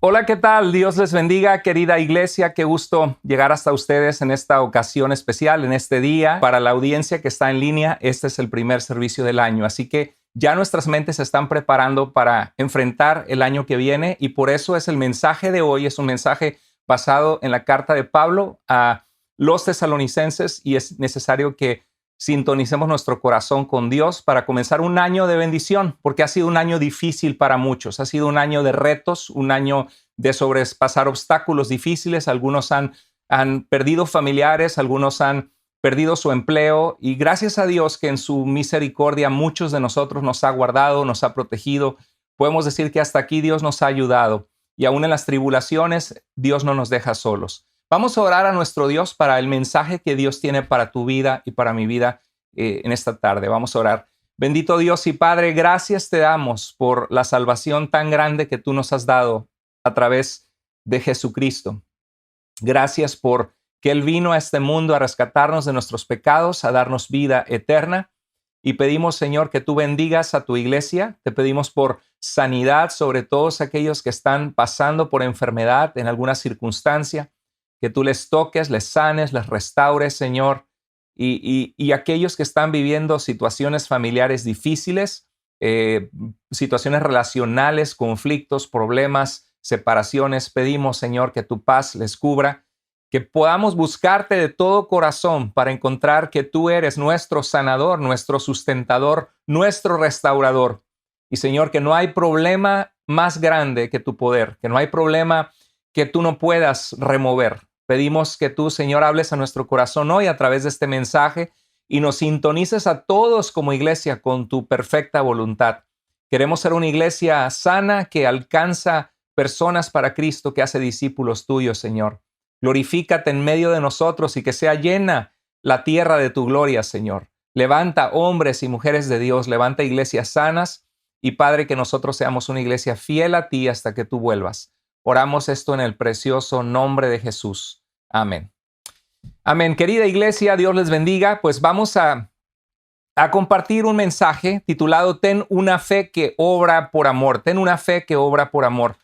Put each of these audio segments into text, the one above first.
Hola, ¿qué tal? Dios les bendiga, querida iglesia. Qué gusto llegar hasta ustedes en esta ocasión especial, en este día. Para la audiencia que está en línea, este es el primer servicio del año. Así que ya nuestras mentes se están preparando para enfrentar el año que viene y por eso es el mensaje de hoy. Es un mensaje basado en la carta de Pablo a los tesalonicenses y es necesario que sintonicemos nuestro corazón con Dios para comenzar un año de bendición, porque ha sido un año difícil para muchos, ha sido un año de retos, un año de sobrepasar obstáculos difíciles. Algunos han perdido familiares, algunos han perdido su empleo y gracias a Dios que en su misericordia muchos de nosotros nos ha guardado, nos ha protegido. Podemos decir que hasta aquí Dios nos ha ayudado y aún en las tribulaciones Dios no nos deja solos. Vamos a orar a nuestro Dios para el mensaje que Dios tiene para tu vida y para mi vida en esta tarde. Vamos a orar. Bendito Dios y Padre, gracias te damos por la salvación tan grande que tú nos has dado a través de Jesucristo. Gracias por que Él vino a este mundo a rescatarnos de nuestros pecados, a darnos vida eterna. Y pedimos, Señor, que tú bendigas a tu iglesia. Te pedimos por sanidad sobre todos aquellos que están pasando por enfermedad en alguna circunstancia. Que tú les toques, les sanes, les restaures, Señor. Y aquellos que están viviendo situaciones familiares difíciles, situaciones relacionales, conflictos, problemas, separaciones, pedimos, Señor, que tu paz les cubra, que podamos buscarte de todo corazón para encontrar que tú eres nuestro sanador, nuestro sustentador, nuestro restaurador. Y, Señor, que no hay problema más grande que tu poder, que no hay problema que tú no puedas remover. Pedimos que tú, Señor, hables a nuestro corazón hoy a través de este mensaje y nos sintonices a todos como iglesia con tu perfecta voluntad. Queremos ser una iglesia sana que alcanza personas para Cristo, que hace discípulos tuyos, Señor. Glorifícate en medio de nosotros y que sea llena la tierra de tu gloria, Señor. Levanta hombres y mujeres de Dios, levanta iglesias sanas y, Padre, que nosotros seamos una iglesia fiel a ti hasta que tú vuelvas. Oramos esto en el precioso nombre de Jesús. Amén. Amén. Querida iglesia, Dios les bendiga. Pues vamos a compartir un mensaje titulado Ten una fe que obra por amor. Ten una fe que obra por amor.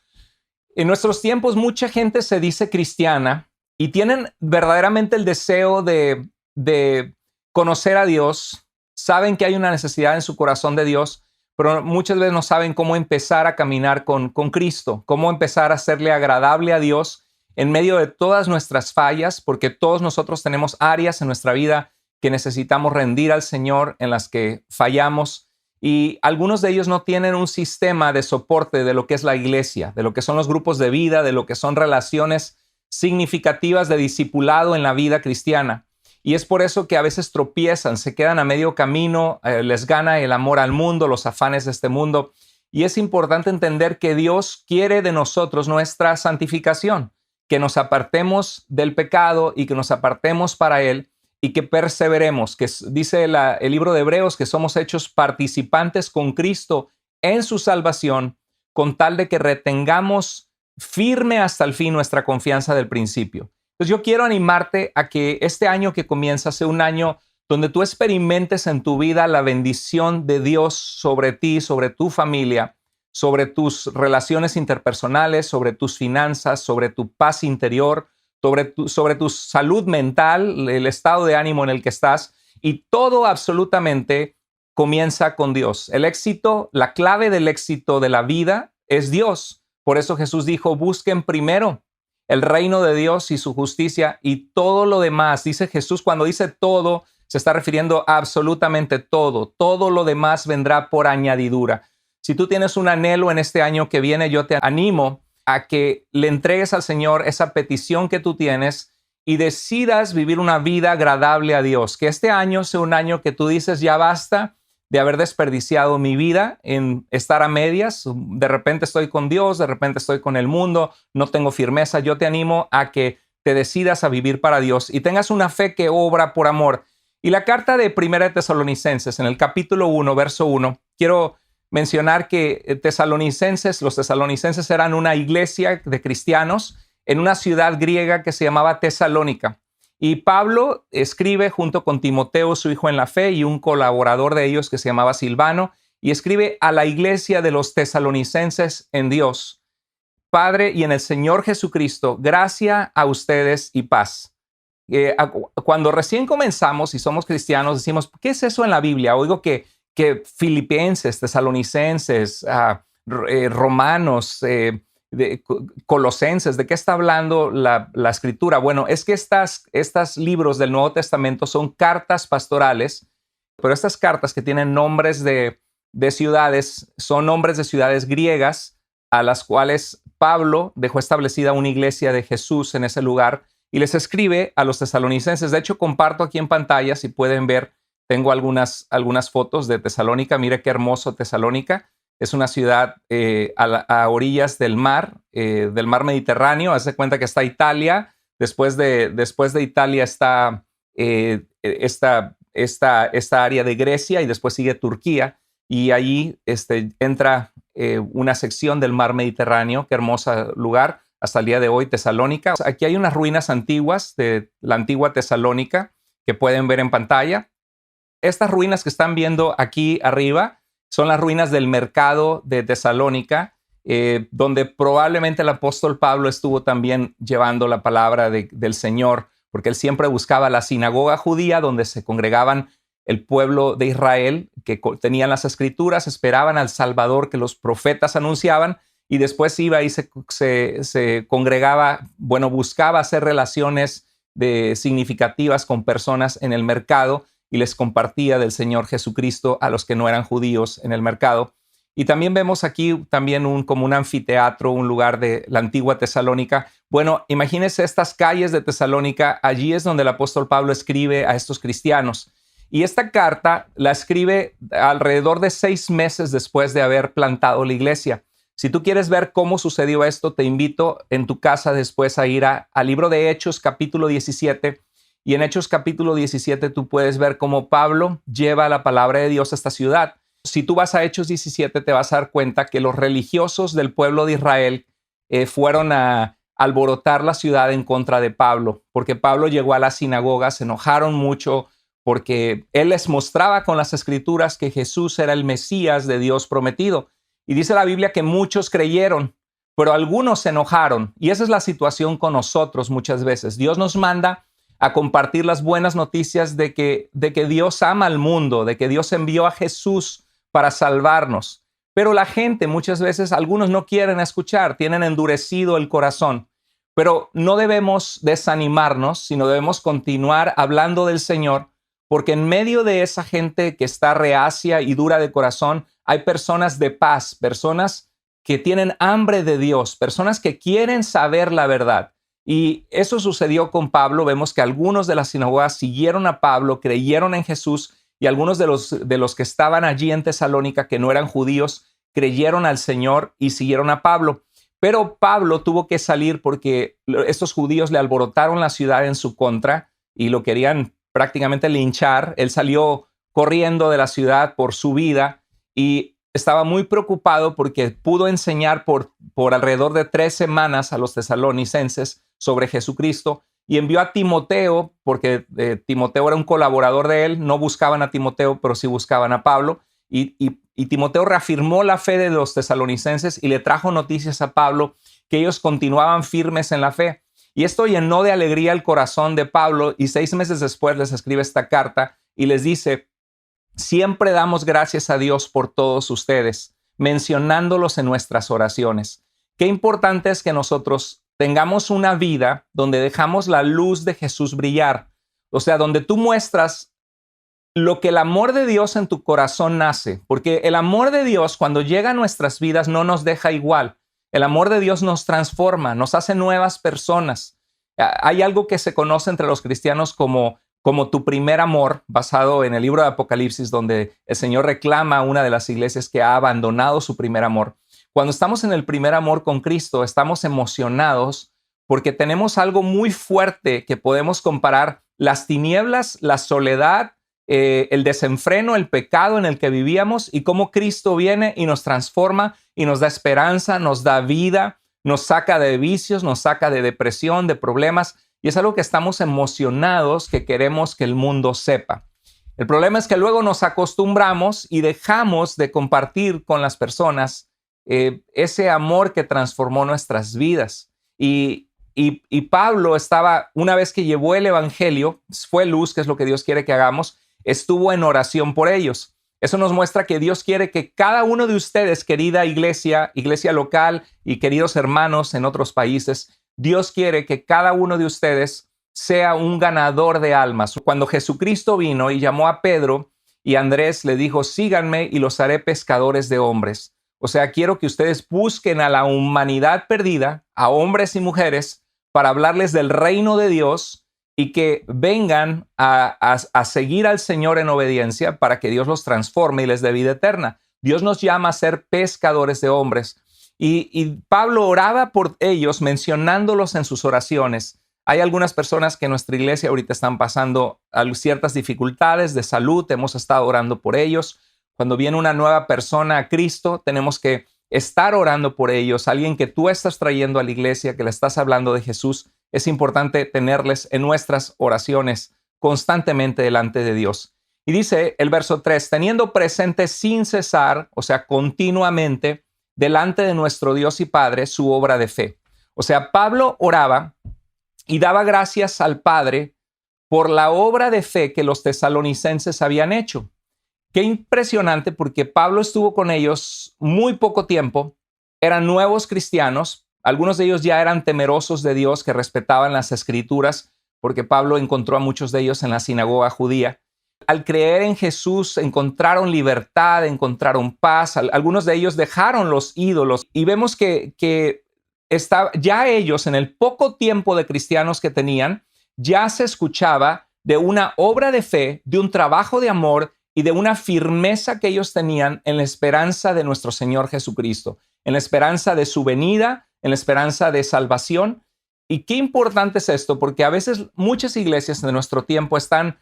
En nuestros tiempos mucha gente se dice cristiana y tienen verdaderamente el deseo de conocer a Dios. Saben que hay una necesidad en su corazón de Dios, pero muchas veces no saben cómo empezar a caminar con Cristo, cómo empezar a serle agradable a Dios en medio de todas nuestras fallas, porque todos nosotros tenemos áreas en nuestra vida que necesitamos rendir al Señor, en las que fallamos, y algunos de ellos no tienen un sistema de soporte de lo que es la iglesia, de lo que son los grupos de vida, de lo que son relaciones significativas de discipulado en la vida cristiana. Y es por eso que a veces tropiezan, se quedan a medio camino, les gana el amor al mundo, los afanes de este mundo. Y es importante entender que Dios quiere de nosotros nuestra santificación, que nos apartemos del pecado y que nos apartemos para Él y que perseveremos, que dice el libro de Hebreos que somos hechos participantes con Cristo en su salvación, con tal de que retengamos firme hasta el fin nuestra confianza del principio. Entonces yo quiero animarte a que este año que comienza sea un año donde tú experimentes en tu vida la bendición de Dios sobre ti, sobre tu familia, sobre tus relaciones interpersonales, sobre tus finanzas, sobre tu paz interior, sobre tu salud mental, el estado de ánimo en el que estás, y todo absolutamente comienza con Dios. El éxito, la clave del éxito de la vida es Dios. Por eso Jesús dijo, busquen primero el reino de Dios y su justicia y todo lo demás. Dice Jesús, cuando dice todo, se está refiriendo a absolutamente todo. Todo lo demás vendrá por añadidura. Si tú tienes un anhelo en este año que viene, yo te animo a que le entregues al Señor esa petición que tú tienes y decidas vivir una vida agradable a Dios. Que este año sea un año que tú dices, ya basta de haber desperdiciado mi vida en estar a medias. De repente estoy con Dios, de repente estoy con el mundo, no tengo firmeza. Yo te animo a que te decidas a vivir para Dios y tengas una fe que obra por amor. Y la carta de Primera de Tesalonicenses, en el capítulo 1, verso 1, quiero mencionar que los tesalonicenses eran una iglesia de cristianos en una ciudad griega que se llamaba Tesalónica. Y Pablo escribe junto con Timoteo, su hijo en la fe, y un colaborador de ellos que se llamaba Silvano, y escribe a la iglesia de los tesalonicenses en Dios. Padre y en el Señor Jesucristo, gracia a ustedes y paz. Cuando recién comenzamos y somos cristianos, decimos, ¿qué es eso en la Biblia? Oigo que Filipenses, Tesalonicenses, Romanos, Colosenses, ¿de qué está hablando la Escritura? Bueno, es que estos libros del Nuevo Testamento son cartas pastorales, pero estas cartas que tienen nombres de ciudades, son nombres de ciudades griegas a las cuales Pablo dejó establecida una iglesia de Jesús en ese lugar y les escribe a los tesalonicenses. De hecho, comparto aquí en pantalla, si pueden ver, tengo algunas fotos de Tesalónica. Mire qué hermoso Tesalónica. Es una ciudad a orillas del mar Mediterráneo. Hace cuenta que está Italia. Después de Italia está esta área de Grecia y después sigue Turquía. Y allí entra una sección del mar Mediterráneo. Qué hermoso lugar. Hasta el día de hoy, Tesalónica. Aquí hay unas ruinas antiguas de la antigua Tesalónica que pueden ver en pantalla. Estas ruinas que están viendo aquí arriba son las ruinas del mercado de Tesalónica, donde probablemente el apóstol Pablo estuvo también llevando la palabra del Señor, porque él siempre buscaba la sinagoga judía donde se congregaban el pueblo de Israel, que tenían las escrituras, esperaban al Salvador que los profetas anunciaban, y después iba y se congregaba, buscaba hacer relaciones significativas con personas en el mercado y les compartía del Señor Jesucristo a los que no eran judíos en el mercado. Y también vemos aquí también como un anfiteatro, un lugar de la antigua Tesalónica. Bueno, imagínense estas calles de Tesalónica, allí es donde el apóstol Pablo escribe a estos cristianos. Y esta carta la escribe alrededor de 6 meses después de haber plantado la iglesia. Si tú quieres ver cómo sucedió esto, te invito en tu casa después a ir al libro de Hechos, capítulo 17. Y en Hechos, capítulo 17, tú puedes ver cómo Pablo lleva la palabra de Dios a esta ciudad. Si tú vas a Hechos 17, te vas a dar cuenta que los religiosos del pueblo de Israel fueron a alborotar la ciudad en contra de Pablo, porque Pablo llegó a la sinagoga, se enojaron mucho porque él les mostraba con las escrituras que Jesús era el Mesías de Dios prometido. Y dice la Biblia que muchos creyeron, pero algunos se enojaron. Y esa es la situación con nosotros muchas veces. Dios nos manda a compartir las buenas noticias de que Dios ama al mundo, de que Dios envió a Jesús para salvarnos. Pero la gente muchas veces, algunos no quieren escuchar, tienen endurecido el corazón. Pero no debemos desanimarnos, sino debemos continuar hablando del Señor, porque en medio de esa gente que está reacia y dura de corazón, hay personas de paz, personas que tienen hambre de Dios, personas que quieren saber la verdad. Y eso sucedió con Pablo. Vemos que algunos de las sinagogas siguieron a Pablo, creyeron en Jesús, y algunos de los que estaban allí en Tesalónica, que no eran judíos, creyeron al Señor y siguieron a Pablo. Pero Pablo tuvo que salir porque estos judíos le alborotaron la ciudad en su contra y lo querían prácticamente linchar. Él salió corriendo de la ciudad por su vida y estaba muy preocupado porque pudo enseñar por alrededor de 3 semanas a los tesalonicenses sobre Jesucristo, y envió a Timoteo, porque Timoteo era un colaborador de él. No buscaban a Timoteo, pero sí buscaban a Pablo, y Timoteo reafirmó la fe de los tesalonicenses y le trajo noticias a Pablo que ellos continuaban firmes en la fe. Y esto llenó de alegría el corazón de Pablo, y 6 meses después les escribe esta carta y les dice: siempre damos gracias a Dios por todos ustedes, mencionándolos en nuestras oraciones. Qué importante es que nosotros tengamos una vida donde dejamos la luz de Jesús brillar. O sea, donde tú muestras lo que el amor de Dios en tu corazón nace. Porque el amor de Dios, cuando llega a nuestras vidas, no nos deja igual. El amor de Dios nos transforma, nos hace nuevas personas. Hay algo que se conoce entre los cristianos como tu primer amor, basado en el libro de Apocalipsis, donde el Señor reclama a una de las iglesias que ha abandonado su primer amor. Cuando estamos en el primer amor con Cristo, estamos emocionados porque tenemos algo muy fuerte que podemos comparar: las tinieblas, la soledad, el desenfreno, el pecado en el que vivíamos, y cómo Cristo viene y nos transforma y nos da esperanza, nos da vida, nos saca de vicios, nos saca de depresión, de problemas. Y es algo que estamos emocionados, que queremos que el mundo sepa. El problema es que luego nos acostumbramos y dejamos de compartir con las personas ese amor que transformó nuestras vidas. Y Pablo estaba, una vez que llevó el evangelio, fue luz, que es lo que Dios quiere que hagamos, estuvo en oración por ellos. Eso nos muestra que Dios quiere que cada uno de ustedes, querida iglesia, iglesia local y queridos hermanos en otros países, Dios quiere que cada uno de ustedes sea un ganador de almas. Cuando Jesucristo vino y llamó a Pedro y Andrés, le dijo, síganme y los haré pescadores de hombres. O sea, quiero que ustedes busquen a la humanidad perdida, a hombres y mujeres, para hablarles del reino de Dios y que vengan a seguir al Señor en obediencia para que Dios los transforme y les dé vida eterna. Dios nos llama a ser pescadores de hombres. Y Pablo oraba por ellos mencionándolos en sus oraciones. Hay algunas personas que en nuestra iglesia ahorita están pasando ciertas dificultades de salud. Hemos estado orando por ellos. Cuando viene una nueva persona a Cristo, tenemos que estar orando por ellos. Alguien que tú estás trayendo a la iglesia, que le estás hablando de Jesús, es importante tenerles en nuestras oraciones constantemente delante de Dios. Y dice el verso 3, teniendo presente sin cesar, o sea, continuamente, delante de nuestro Dios y Padre, su obra de fe. O sea, Pablo oraba y daba gracias al Padre por la obra de fe que los tesalonicenses habían hecho. Qué impresionante, porque Pablo estuvo con ellos muy poco tiempo, eran nuevos cristianos, algunos de ellos ya eran temerosos de Dios, que respetaban las escrituras, porque Pablo encontró a muchos de ellos en la sinagoga judía. Al creer en Jesús encontraron libertad, encontraron paz, algunos de ellos dejaron los ídolos y vemos que ya ellos, en el poco tiempo de cristianos que tenían, ya se escuchaba de una obra de fe, de un trabajo de amor y de una firmeza que ellos tenían en la esperanza de nuestro Señor Jesucristo, en la esperanza de su venida, en la esperanza de salvación. Y qué importante es esto, porque a veces muchas iglesias de nuestro tiempo están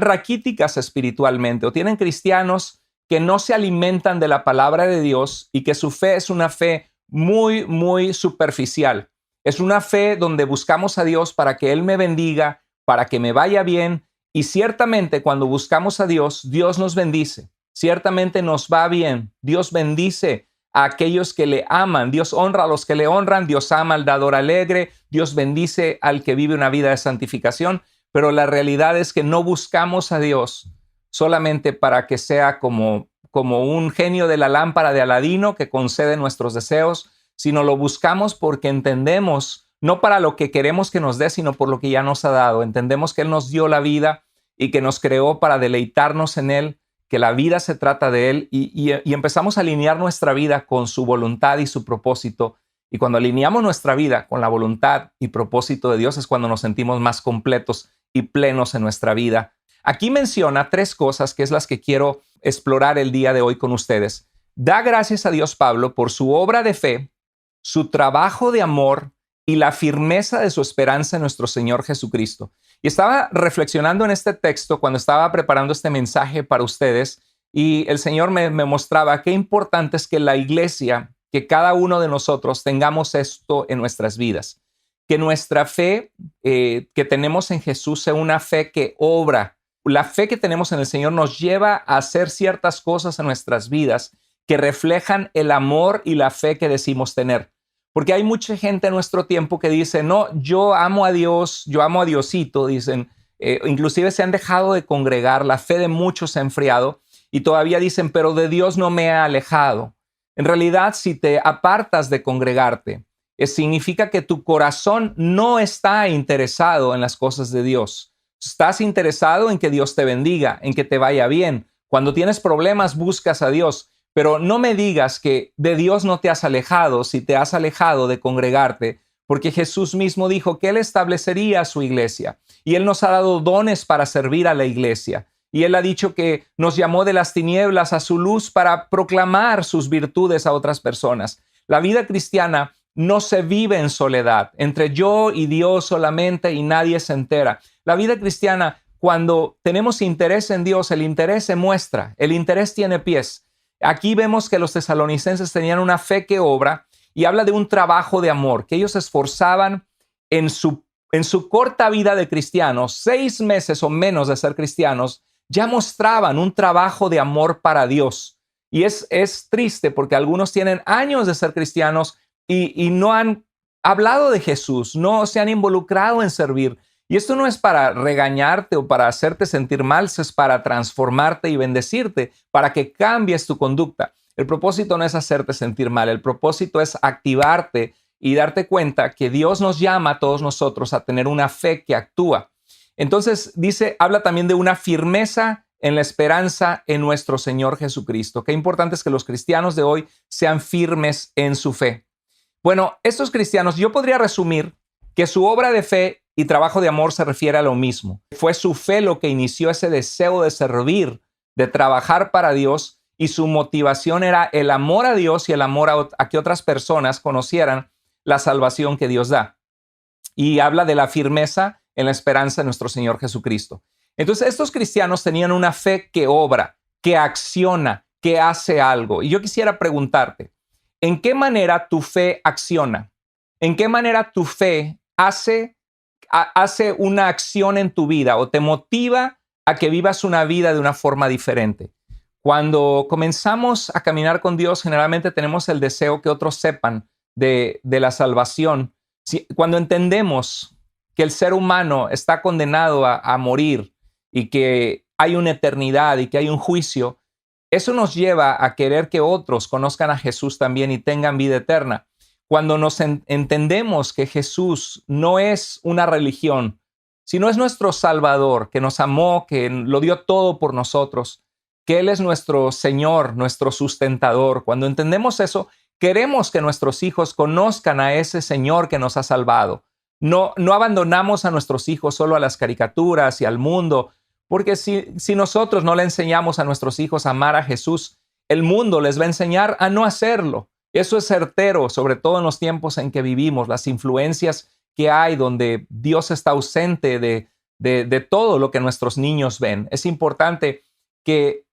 raquíticas espiritualmente, o tienen cristianos que no se alimentan de la palabra de Dios y que su fe es una fe muy, muy superficial. Es una fe donde buscamos a Dios para que Él me bendiga, para que me vaya bien. Y ciertamente cuando buscamos a Dios, Dios nos bendice. Ciertamente nos va bien. Dios bendice a aquellos que le aman. Dios honra a los que le honran. Dios ama al dador alegre. Dios bendice al que vive una vida de santificación. Pero la realidad es que no buscamos a Dios solamente para que sea como un genio de la lámpara de Aladino que concede nuestros deseos, sino lo buscamos porque entendemos, no para lo que queremos que nos dé, sino por lo que ya nos ha dado. Entendemos que Él nos dio la vida y que nos creó para deleitarnos en Él, que la vida se trata de Él y empezamos a alinear nuestra vida con su voluntad y su propósito. Y cuando alineamos nuestra vida con la voluntad y propósito de Dios es cuando nos sentimos más completos y plenos en nuestra vida. Aquí menciona 3 cosas que es las que quiero explorar el día de hoy con ustedes. Da gracias a Dios Pablo por su obra de fe, su trabajo de amor y la firmeza de su esperanza en nuestro Señor Jesucristo. Y estaba reflexionando en este texto cuando estaba preparando este mensaje para ustedes y el Señor me mostraba qué importante es que la iglesia, que cada uno de nosotros tengamos esto en nuestras vidas. Que nuestra fe que tenemos en Jesús sea una fe que obra. La fe que tenemos en el Señor nos lleva a hacer ciertas cosas en nuestras vidas que reflejan el amor y la fe que decimos tener. Porque hay mucha gente en nuestro tiempo que dice, no, yo amo a Dios, yo amo a Diosito, dicen. Inclusive se han dejado de congregar, la fe de muchos se ha enfriado y todavía dicen, pero de Dios no me he alejado. En realidad, si te apartas de congregarte, significa que tu corazón no está interesado en las cosas de Dios. Estás interesado en que Dios te bendiga, en que te vaya bien. Cuando tienes problemas, buscas a Dios. Pero no me digas que de Dios no te has alejado si te has alejado de congregarte, porque Jesús mismo dijo que Él establecería su iglesia y Él nos ha dado dones para servir a la iglesia. Y Él ha dicho que nos llamó de las tinieblas a su luz para proclamar sus virtudes a otras personas. La vida cristiana no se vive en soledad, entre yo y Dios solamente y nadie se entera. La vida cristiana, cuando tenemos interés en Dios, el interés se muestra, el interés tiene pies. Aquí vemos que los tesalonicenses tenían una fe que obra y habla de un trabajo de amor, que ellos se esforzaban en su corta vida de cristianos, 6 meses o menos de ser cristianos, ya mostraban un trabajo de amor para Dios. Y es triste porque algunos tienen años de ser cristianos y no han hablado de Jesús, no se han involucrado en servir. Y esto no es para regañarte o para hacerte sentir mal, es para transformarte y bendecirte, para que cambies tu conducta. El propósito no es hacerte sentir mal, el propósito es activarte y darte cuenta que Dios nos llama a todos nosotros a tener una fe que actúa. Entonces habla también de una firmeza en la esperanza en nuestro Señor Jesucristo. Qué importante es que los cristianos de hoy sean firmes en su fe. Bueno, estos cristianos, yo podría resumir que su obra de fe y trabajo de amor se refiere a lo mismo. Fue su fe lo que inició ese deseo de servir, de trabajar para Dios, y su motivación era el amor a Dios y el amor a que otras personas conocieran la salvación que Dios da. Y habla de la firmeza en la esperanza de nuestro Señor Jesucristo. Entonces, estos cristianos tenían una fe que obra, que acciona, que hace algo. Y yo quisiera preguntarte, ¿en qué manera tu fe acciona? ¿En qué manera tu fe hace una acción en tu vida o te motiva a que vivas una vida de una forma diferente? Cuando comenzamos a caminar con Dios, generalmente tenemos el deseo que otros sepan de la salvación. Cuando entendemos que el ser humano está condenado a morir y que hay una eternidad y que hay un juicio, eso nos lleva a querer que otros conozcan a Jesús también y tengan vida eterna. Cuando nos entendemos que Jesús no es una religión, sino es nuestro Salvador, que nos amó, que lo dio todo por nosotros, que Él es nuestro Señor, nuestro sustentador. Cuando entendemos eso, queremos que nuestros hijos conozcan a ese Señor que nos ha salvado. No abandonamos a nuestros hijos solo a las caricaturas y al mundo, porque si nosotros no le enseñamos a nuestros hijos a amar a Jesús, el mundo les va a enseñar a no hacerlo. Eso es certero, sobre todo en los tiempos en que vivimos, las influencias que hay donde Dios está ausente de todo lo que nuestros niños ven. Es importante que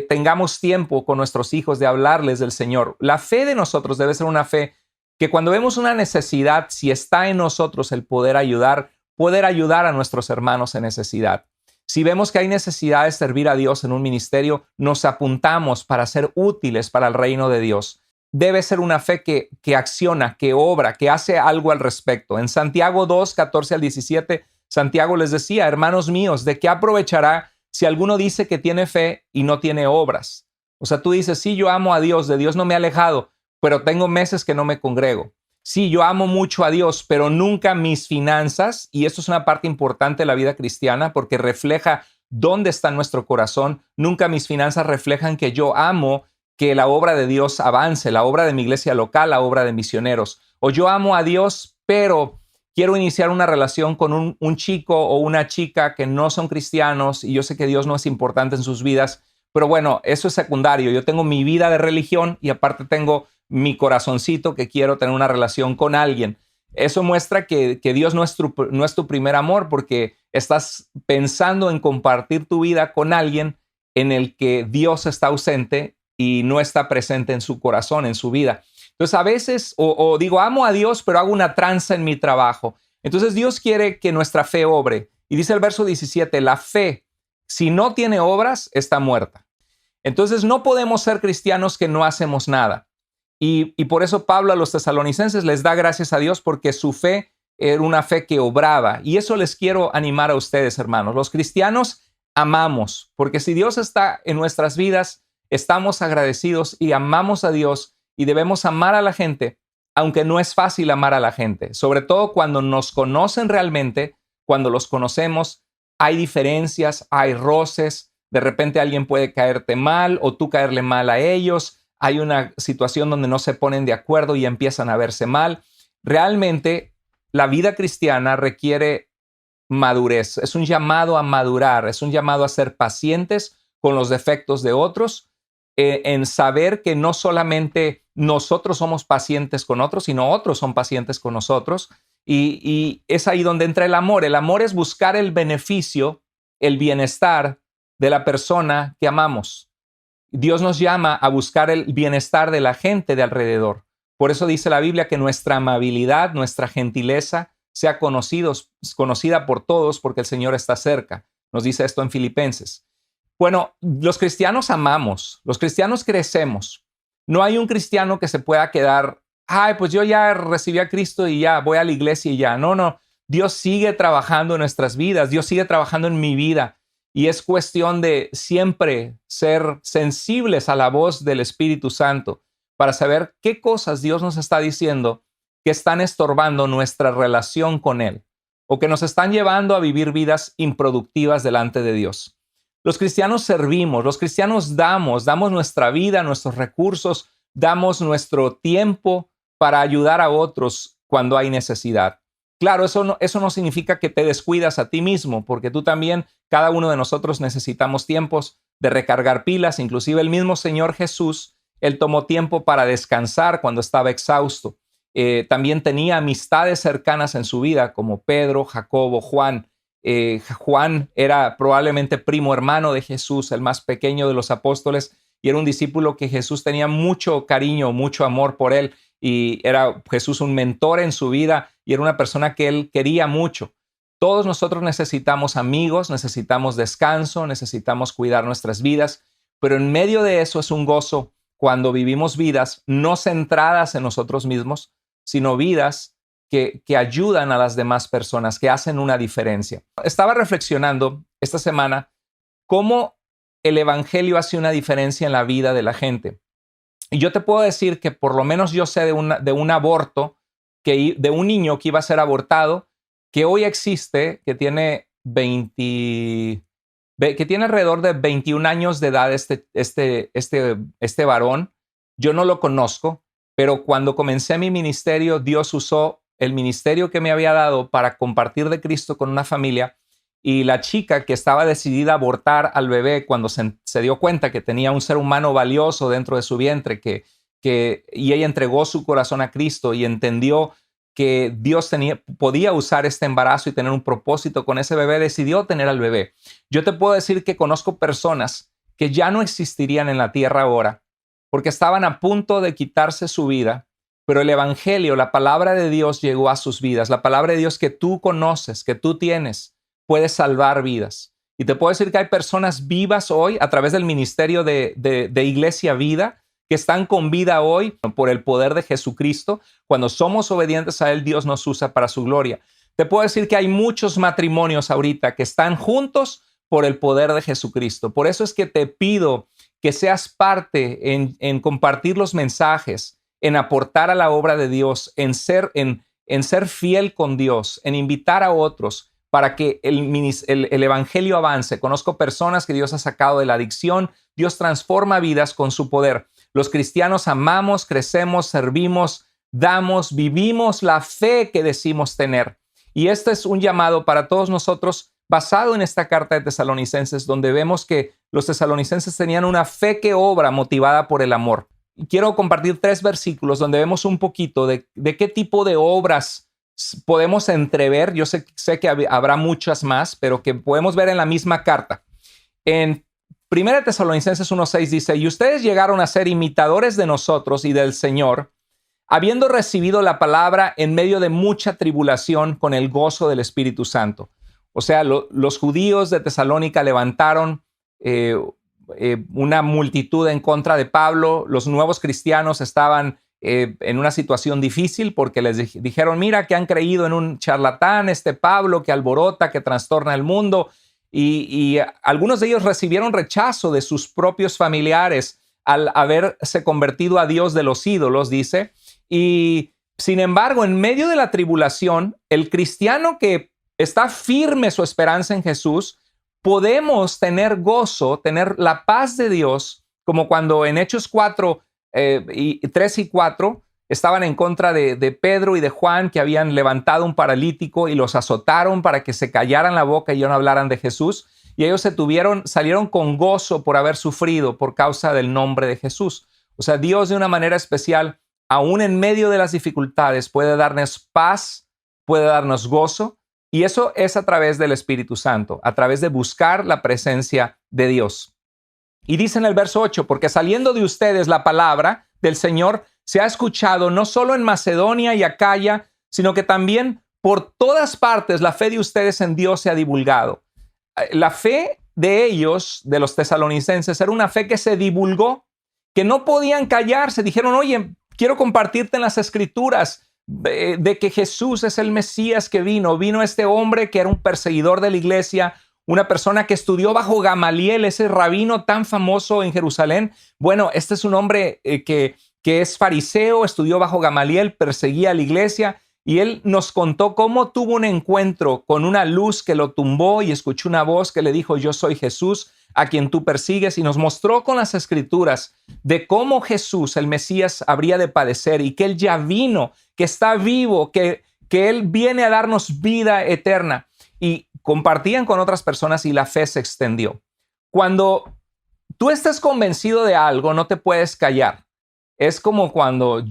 tengamos tiempo con nuestros hijos de hablarles del Señor. La fe de nosotros debe ser una fe que cuando vemos una necesidad, si está en nosotros el poder ayudar a nuestros hermanos en necesidad. Si vemos que hay necesidad de servir a Dios en un ministerio, nos apuntamos para ser útiles para el reino de Dios. Debe ser una fe que acciona, que obra, que hace algo al respecto. En Santiago 2, 14 al 17, Santiago les decía, hermanos míos, ¿de qué aprovechará si alguno dice que tiene fe y no tiene obras? O sea, tú dices, sí, yo amo a Dios, de Dios no me he alejado, pero tengo meses que no me congrego. Sí, yo amo mucho a Dios, pero nunca mis finanzas, y esto es una parte importante de la vida cristiana porque refleja dónde está nuestro corazón, nunca mis finanzas reflejan que yo amo que la obra de Dios avance, la obra de mi iglesia local, la obra de misioneros. O yo amo a Dios, pero quiero iniciar una relación con un chico o una chica que no son cristianos y yo sé que Dios no es importante en sus vidas, pero bueno, eso es secundario. Yo tengo mi vida de religión y aparte tengo mi corazoncito que quiero tener una relación con alguien. Eso muestra que Dios no es tu primer amor porque estás pensando en compartir tu vida con alguien en el que Dios está ausente y no está presente en su corazón, en su vida. Entonces a veces, o digo, amo a Dios, pero hago una tranza en mi trabajo. Entonces Dios quiere que nuestra fe obre. Y dice el verso 17, la fe, si no tiene obras, está muerta. Entonces no podemos ser cristianos que no hacemos nada. Y por eso Pablo a los tesalonicenses les da gracias a Dios porque su fe era una fe que obraba. Y eso les quiero animar a ustedes, hermanos. Los cristianos amamos, porque si Dios está en nuestras vidas, estamos agradecidos y amamos a Dios y debemos amar a la gente, aunque no es fácil amar a la gente. Sobre todo cuando nos conocen realmente, cuando los conocemos, hay diferencias, hay roces. De repente alguien puede caerte mal o tú caerle mal a ellos. Hay una situación donde no se ponen de acuerdo y empiezan a verse mal. Realmente, la vida cristiana requiere madurez. Es un llamado a madurar, es un llamado a ser pacientes con los defectos de otros, en saber que no solamente nosotros somos pacientes con otros, sino otros son pacientes con nosotros. Y es ahí donde entra el amor. El amor es buscar el beneficio, el bienestar de la persona que amamos. Dios nos llama a buscar el bienestar de la gente de alrededor. Por eso dice la Biblia que nuestra amabilidad, nuestra gentileza sea conocida por todos porque el Señor está cerca. Nos dice esto en Filipenses. Bueno, los cristianos amamos, los cristianos crecemos. No hay un cristiano que se pueda quedar, ay, pues yo ya recibí a Cristo y ya voy a la iglesia y ya. No, no. Dios sigue trabajando en nuestras vidas, Dios sigue trabajando en mi vida. Y es cuestión de siempre ser sensibles a la voz del Espíritu Santo para saber qué cosas Dios nos está diciendo que están estorbando nuestra relación con Él o que nos están llevando a vivir vidas improductivas delante de Dios. Los cristianos servimos, los cristianos damos nuestra vida, nuestros recursos, damos nuestro tiempo para ayudar a otros cuando hay necesidad. Claro, eso no significa que te descuidas a ti mismo, porque tú también, cada uno de nosotros necesitamos tiempos de recargar pilas. Inclusive el mismo Señor Jesús, Él tomó tiempo para descansar cuando estaba exhausto. También tenía amistades cercanas en su vida, como Pedro, Jacobo, Juan. Juan era probablemente primo hermano de Jesús, el más pequeño de los apóstoles, y era un discípulo que Jesús tenía mucho cariño, mucho amor por él, y era Jesús un mentor en su vida, y era una persona que él quería mucho. Todos nosotros necesitamos amigos, necesitamos descanso, necesitamos cuidar nuestras vidas, pero en medio de eso es un gozo cuando vivimos vidas no centradas en nosotros mismos, sino vidas que ayudan a las demás personas, que hacen una diferencia. Estaba reflexionando esta semana cómo el evangelio hace una diferencia en la vida de la gente. Y yo te puedo decir que por lo menos yo sé de un aborto, de un niño que iba a ser abortado, que hoy existe, que tiene alrededor de 21 años de edad este varón. Yo no lo conozco, pero cuando comencé mi ministerio, Dios usó el ministerio que me había dado para compartir de Cristo con una familia, y la chica que estaba decidida a abortar al bebé cuando se dio cuenta que tenía un ser humano valioso dentro de su vientre, y ella entregó su corazón a Cristo y entendió que Dios podía usar este embarazo y tener un propósito con ese bebé, decidió tener al bebé. Yo te puedo decir que conozco personas que ya no existirían en la tierra ahora porque estaban a punto de quitarse su vida, pero el evangelio, la palabra de Dios llegó a sus vidas. La palabra de Dios que tú conoces, que tú tienes, puede salvar vidas. Y te puedo decir que hay personas vivas hoy a través del ministerio de Iglesia Vida, que están con vida hoy por el poder de Jesucristo. Cuando somos obedientes a Él, Dios nos usa para su gloria. Te puedo decir que hay muchos matrimonios ahorita que están juntos por el poder de Jesucristo. Por eso es que te pido que seas parte en compartir los mensajes, en aportar a la obra de Dios, en ser fiel con Dios, en invitar a otros para que el evangelio avance. Conozco personas que Dios ha sacado de la adicción. Dios transforma vidas con su poder. Los cristianos amamos, crecemos, servimos, damos, vivimos la fe que decimos tener. Y este es un llamado para todos nosotros basado en esta carta de Tesalonicenses, donde vemos que los tesalonicenses tenían una fe que obra motivada por el amor. Y quiero compartir 3 versículos donde vemos un poquito de qué tipo de obras podemos entrever. Yo sé que habrá muchas más, pero que podemos ver en la misma carta. En 1 Tesalonicenses 1:6 dice: y ustedes llegaron a ser imitadores de nosotros y del Señor, habiendo recibido la palabra en medio de mucha tribulación con el gozo del Espíritu Santo. O sea, los judíos de Tesalónica levantaron una multitud en contra de Pablo. Los nuevos cristianos estaban en una situación difícil porque les dijeron: mira que han creído en un charlatán, este Pablo que alborota, que trastorna el mundo. Y algunos de ellos recibieron rechazo de sus propios familiares al haberse convertido a Dios de los ídolos, dice. Y sin embargo, en medio de la tribulación, el cristiano que está firme su esperanza en Jesús, podemos tener gozo, tener la paz de Dios, como cuando en Hechos 3 y 4 estaban en contra de Pedro y de Juan, que habían levantado un paralítico y los azotaron para que se callaran la boca y no hablaran de Jesús. Y ellos salieron con gozo por haber sufrido por causa del nombre de Jesús. O sea, Dios de una manera especial, aún en medio de las dificultades, puede darnos paz, puede darnos gozo. Y eso es a través del Espíritu Santo, a través de buscar la presencia de Dios. Y dice en el verso 8: porque saliendo de ustedes la palabra del Señor se ha escuchado no solo en Macedonia y Acaya, sino que también por todas partes la fe de ustedes en Dios se ha divulgado. La fe de ellos, de los tesalonicenses, era una fe que se divulgó, que no podían callarse. Dijeron, oye, quiero compartirte en las Escrituras de que Jesús es el Mesías que vino. Vino este hombre que era un perseguidor de la iglesia, una persona que estudió bajo Gamaliel, ese rabino tan famoso en Jerusalén. Bueno, este es un hombre que es fariseo, estudió bajo Gamaliel, perseguía a la iglesia, y él nos contó cómo tuvo un encuentro con una luz que lo tumbó y escuchó una voz que le dijo, yo soy Jesús, a quien tú persigues, y nos mostró con las Escrituras de cómo Jesús, el Mesías, habría de padecer y que él ya vino, que está vivo, que él viene a darnos vida eterna. Y compartían con otras personas y la fe se extendió. Cuando tú estás convencido de algo, no te puedes callar. Es como cuando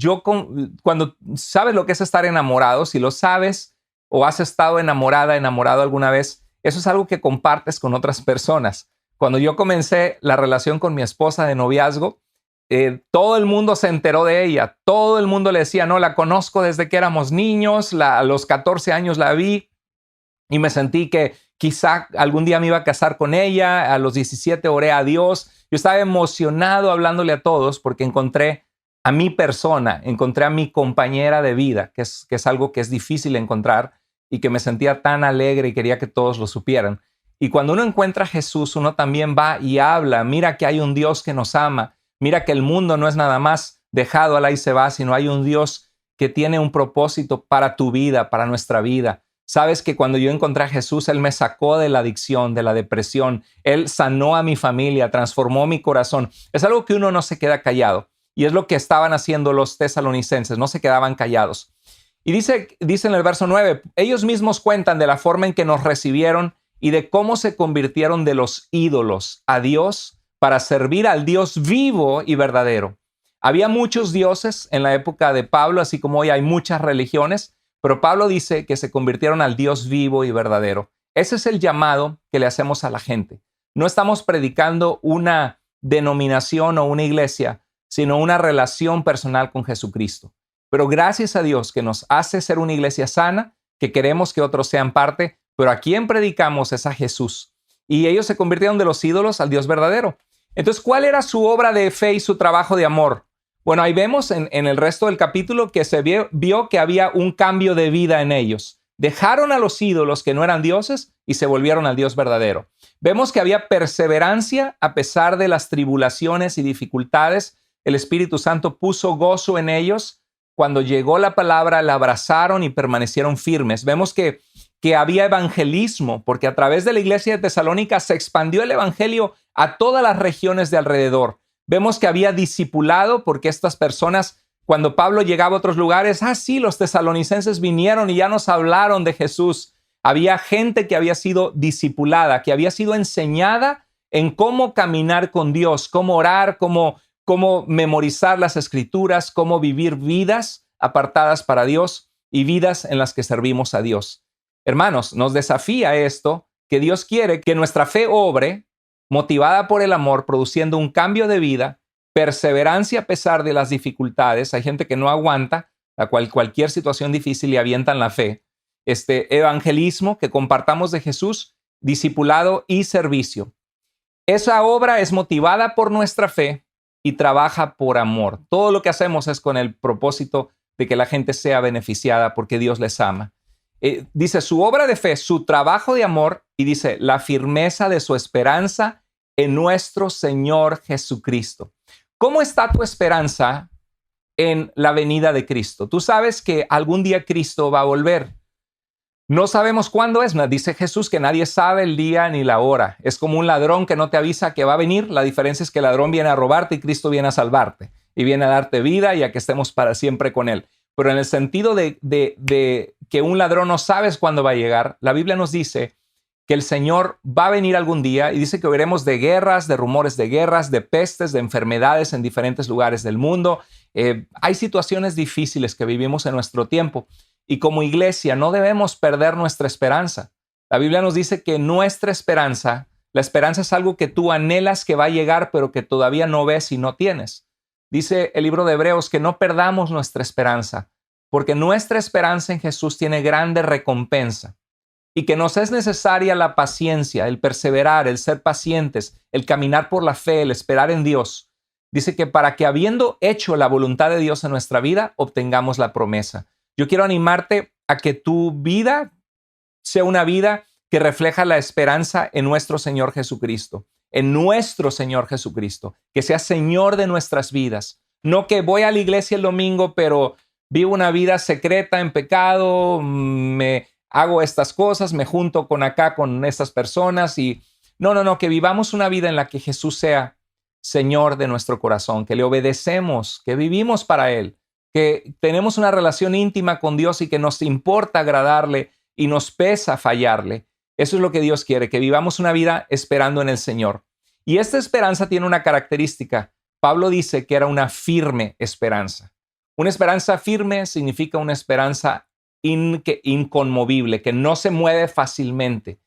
sabes lo que es estar enamorado, si lo sabes o has estado enamorado alguna vez, eso es algo que compartes con otras personas. Cuando yo comencé la relación con mi esposa de noviazgo, todo el mundo se enteró de ella. Todo el mundo le decía, no, la conozco desde que éramos niños, a los 14 años la vi y me sentí que quizá algún día me iba a casar con ella. A los 17 oré a Dios. Yo estaba emocionado hablándole a todos porque encontré a mi persona, encontré a mi compañera de vida, que es algo que es difícil encontrar y que me sentía tan alegre y quería que todos lo supieran. Y cuando uno encuentra a Jesús, uno también va y habla, mira que hay un Dios que nos ama, mira que el mundo no es nada más dejado al ahí se va, sino hay un Dios que tiene un propósito para tu vida, para nuestra vida. Sabes que cuando yo encontré a Jesús, Él me sacó de la adicción, de la depresión, Él sanó a mi familia, transformó mi corazón. Es algo que uno no se queda callado. Y es lo que estaban haciendo los tesalonicenses, no se quedaban callados. Y dice en el verso 9, ellos mismos cuentan de la forma en que nos recibieron y de cómo se convirtieron de los ídolos a Dios para servir al Dios vivo y verdadero. Había muchos dioses en la época de Pablo, así como hoy hay muchas religiones, pero Pablo dice que se convirtieron al Dios vivo y verdadero. Ese es el llamado que le hacemos a la gente. No estamos predicando una denominación o una iglesia, sino una relación personal con Jesucristo. Pero gracias a Dios que nos hace ser una iglesia sana, que queremos que otros sean parte, pero a quien predicamos es a Jesús. Y ellos se convirtieron de los ídolos al Dios verdadero. Entonces, ¿cuál era su obra de fe y su trabajo de amor? Bueno, ahí vemos en el resto del capítulo que se vio que había un cambio de vida en ellos. Dejaron a los ídolos que no eran dioses y se volvieron al Dios verdadero. Vemos que había perseverancia a pesar de las tribulaciones y dificultades. El Espíritu Santo puso gozo en ellos. Cuando llegó la palabra, la abrazaron y permanecieron firmes. Vemos que había evangelismo, porque a través de la iglesia de Tesalónica se expandió el evangelio a todas las regiones de alrededor. Vemos que había discipulado, porque estas personas, cuando Pablo llegaba a otros lugares, sí, los tesalonicenses vinieron y ya nos hablaron de Jesús. Había gente que había sido discipulada, que había sido enseñada en cómo caminar con Dios, cómo orar, cómo memorizar las Escrituras, cómo vivir vidas apartadas para Dios y vidas en las que servimos a Dios. Hermanos, nos desafía esto, que Dios quiere que nuestra fe obre, motivada por el amor, produciendo un cambio de vida, perseverancia a pesar de las dificultades. Hay gente que no aguanta cualquier situación difícil y avientan la fe. Evangelismo, que compartamos de Jesús, discipulado y servicio. Esa obra es motivada por nuestra fe y trabaja por amor. Todo lo que hacemos es con el propósito de que la gente sea beneficiada porque Dios les ama. Dice su obra de fe, su trabajo de amor, y dice la firmeza de su esperanza en nuestro Señor Jesucristo. ¿Cómo está tu esperanza en la venida de Cristo? Tú sabes que algún día Cristo va a volver. No sabemos cuándo es. Dice Jesús que nadie sabe el día ni la hora. Es como un ladrón que no te avisa que va a venir. La diferencia es que el ladrón viene a robarte y Cristo viene a salvarte y viene a darte vida y a que estemos para siempre con Él. Pero en el sentido de que un ladrón no sabes cuándo va a llegar, la Biblia nos dice que el Señor va a venir algún día y dice que oiremos de guerras, de rumores de guerras, de pestes, de enfermedades en diferentes lugares del mundo. Hay situaciones difíciles que vivimos en nuestro tiempo y como iglesia no debemos perder nuestra esperanza. La Biblia nos dice que nuestra esperanza, la esperanza es algo que tú anhelas que va a llegar, pero que todavía no ves y no tienes. Dice el libro de Hebreos que no perdamos nuestra esperanza, porque nuestra esperanza en Jesús tiene grande recompensa. y que nos es necesaria la paciencia, el perseverar, el ser pacientes, el caminar por la fe, el esperar en Dios. Dice que para que habiendo hecho la voluntad de Dios en nuestra vida, obtengamos la promesa. Yo quiero animarte a que tu vida sea una vida que refleja la esperanza en nuestro Señor Jesucristo, en nuestro Señor Jesucristo, que sea Señor de nuestras vidas. No que voy a la iglesia el domingo, pero vivo una vida secreta en pecado, me hago estas cosas, me junto con estas personas y no, que vivamos una vida en la que Jesús sea Señor de nuestro corazón, que le obedecemos, que vivimos para Él, que tenemos una relación íntima con Dios y que nos importa agradarle y nos pesa fallarle. Eso es lo que Dios quiere, que vivamos una vida esperando en el Señor. Y esta esperanza tiene una característica. Pablo dice que era una firme esperanza. Una esperanza firme significa una esperanza inconmovible, que no se mueve fácilmente,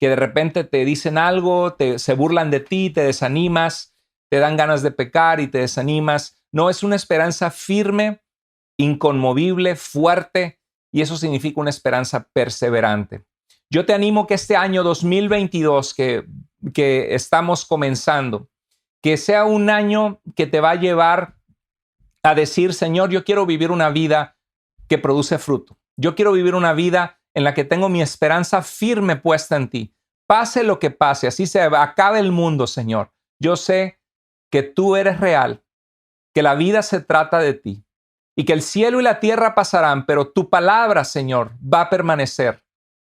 que de repente te dicen algo, se burlan de ti, te desanimas, te dan ganas de pecar y te desanimas. No, es una esperanza firme, inconmovible, fuerte, y eso significa una esperanza perseverante. Yo te animo que este año 2022 que estamos comenzando, que sea un año que te va a llevar a decir, Señor, yo quiero vivir una vida que produce fruto. Yo quiero vivir una vida en la que tengo mi esperanza firme puesta en ti. Pase lo que pase, así se acabe el mundo, Señor. Yo sé que tú eres real, que la vida se trata de ti y que el cielo y la tierra pasarán, pero tu palabra, Señor, va a permanecer.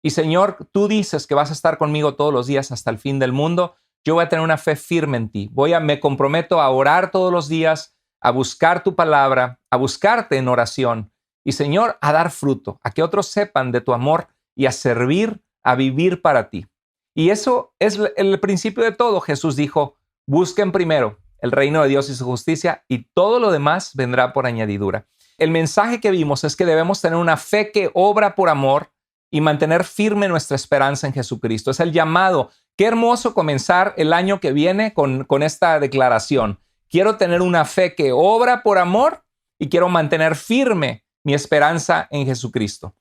Y Señor, tú dices que vas a estar conmigo todos los días hasta el fin del mundo. Yo voy a tener una fe firme en ti. Me comprometo a orar todos los días, a buscar tu palabra, a buscarte en oración. Y Señor, a dar fruto, a que otros sepan de tu amor y a servir, a vivir para ti. Y eso es el principio de todo. Jesús dijo, busquen primero el reino de Dios y su justicia y todo lo demás vendrá por añadidura. El mensaje que vimos es que debemos tener una fe que obra por amor y mantener firme nuestra esperanza en Jesucristo. Es el llamado. Qué hermoso comenzar el año que viene con esta declaración. Quiero tener una fe que obra por amor y quiero mantener firme mi esperanza en Jesucristo.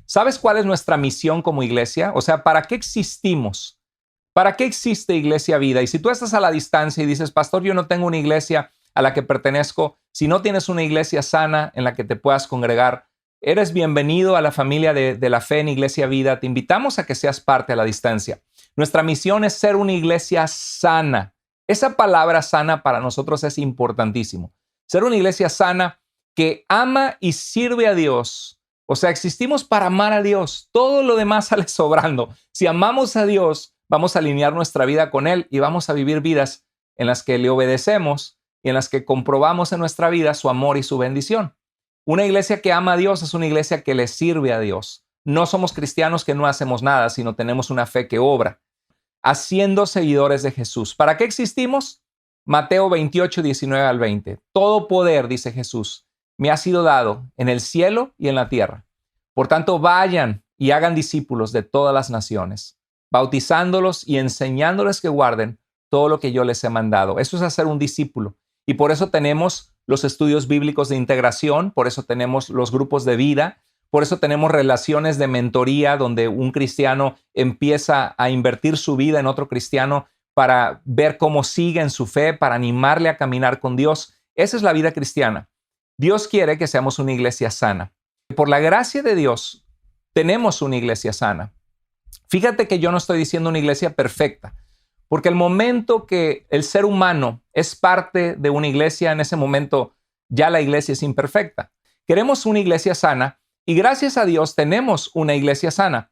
¿Sabes cuál es nuestra misión como iglesia? O sea, ¿para qué existimos? ¿Para qué existe Iglesia Vida? Y si tú estás a la distancia y dices, pastor, yo no tengo una iglesia a la que pertenezco, si no tienes una iglesia sana en la que te puedas congregar, eres bienvenido a la familia de la fe en Iglesia Vida. Te invitamos a que seas parte a la distancia. Nuestra misión es ser una iglesia sana. Esa palabra sana para nosotros es importantísimo. Ser una iglesia sana que ama y sirve a Dios. O sea, existimos para amar a Dios. Todo lo demás sale sobrando. Si amamos a Dios, vamos a alinear nuestra vida con Él y vamos a vivir vidas en las que le obedecemos y en las que comprobamos en nuestra vida su amor y su bendición. Una iglesia que ama a Dios es una iglesia que le sirve a Dios. No somos cristianos que no hacemos nada, sino tenemos una fe que obra, haciendo seguidores de Jesús. ¿Para qué existimos? Mateo 28, 19 al 20. Todo poder, dice Jesús, me ha sido dado en el cielo y en la tierra. Por tanto, vayan y hagan discípulos de todas las naciones, bautizándolos y enseñándoles que guarden todo lo que yo les he mandado. Eso es hacer un discípulo. Y por eso tenemos los estudios bíblicos de integración, por eso tenemos los grupos de vida, por eso tenemos relaciones de mentoría donde un cristiano empieza a invertir su vida en otro cristiano para ver cómo sigue en su fe, para animarle a caminar con Dios. Esa es la vida cristiana. Dios quiere que seamos una iglesia sana. Por la gracia de Dios, tenemos una iglesia sana. Fíjate que yo no estoy diciendo una iglesia perfecta, porque el momento que el ser humano es parte de una iglesia, en ese momento ya la iglesia es imperfecta. Queremos una iglesia sana y gracias a Dios tenemos una iglesia sana.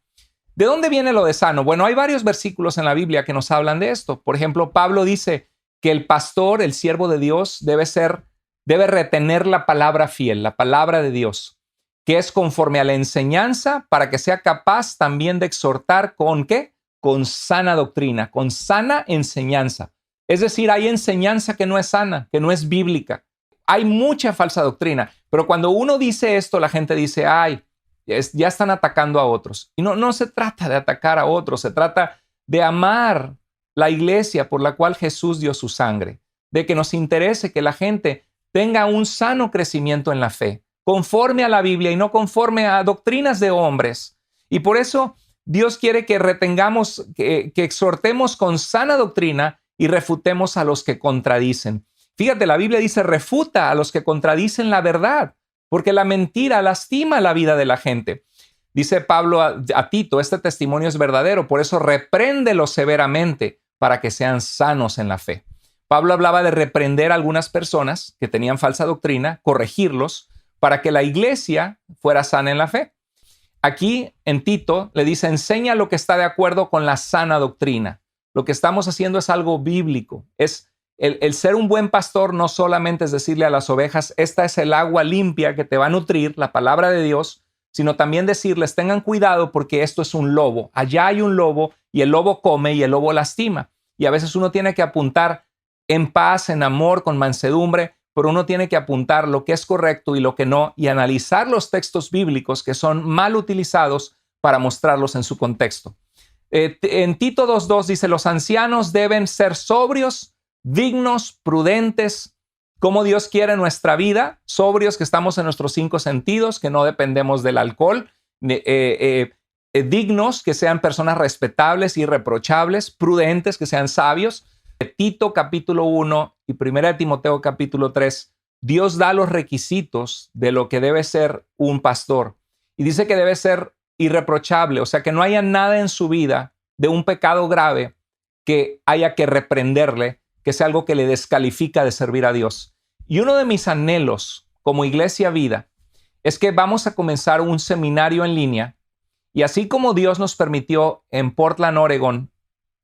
¿De dónde viene lo de sano? Bueno, hay varios versículos en la Biblia que nos hablan de esto. Por ejemplo, Pablo dice que el pastor, el siervo de Dios, debe retener la palabra fiel, la palabra de Dios, que es conforme a la enseñanza para que sea capaz también de exhortar ¿con qué? Con sana doctrina, con sana enseñanza. Es decir, hay enseñanza que no es sana, que no es bíblica. Hay mucha falsa doctrina, pero cuando uno dice esto, la gente dice, ay, ya están atacando a otros. Y no se trata de atacar a otros, se trata de amar la iglesia por la cual Jesús dio su sangre, de que nos interese que la gente tenga un sano crecimiento en la fe, conforme a la Biblia y no conforme a doctrinas de hombres. Y por eso Dios quiere que retengamos, que exhortemos con sana doctrina y refutemos a los que contradicen. Fíjate, la Biblia dice, refuta a los que contradicen la verdad, porque la mentira lastima la vida de la gente. Dice Pablo a Tito, este testimonio es verdadero, por eso repréndelos severamente para que sean sanos en la fe. Pablo hablaba de reprender a algunas personas que tenían falsa doctrina, corregirlos, para que la iglesia fuera sana en la fe. Aquí en Tito le dice, enseña lo que está de acuerdo con la sana doctrina. Lo que estamos haciendo es algo bíblico. Es el ser un buen pastor no solamente es decirle a las ovejas, esta es el agua limpia que te va a nutrir, la palabra de Dios, sino también decirles, tengan cuidado porque esto es un lobo. Allá hay un lobo y el lobo come y el lobo lastima. Y a veces uno tiene que apuntar en paz, en amor, con mansedumbre, pero uno tiene que apuntar lo que es correcto y lo que no y analizar los textos bíblicos que son mal utilizados para mostrarlos en su contexto. En Tito 2:2 dice, los ancianos deben ser sobrios, dignos, prudentes, como Dios quiere nuestra vida, sobrios que estamos en nuestros 5 sentidos, que no dependemos del alcohol, dignos, que sean personas respetables, irreprochables, prudentes, que sean sabios. Tito capítulo 1 y 1 Timoteo capítulo 3, Dios da los requisitos de lo que debe ser un pastor y dice que debe ser irreprochable, o sea que no haya nada en su vida de un pecado grave que haya que reprenderle, que sea algo que le descalifica de servir a Dios. Y uno de mis anhelos como Iglesia Vida es que vamos a comenzar un seminario en línea y así como Dios nos permitió en Portland, Oregon,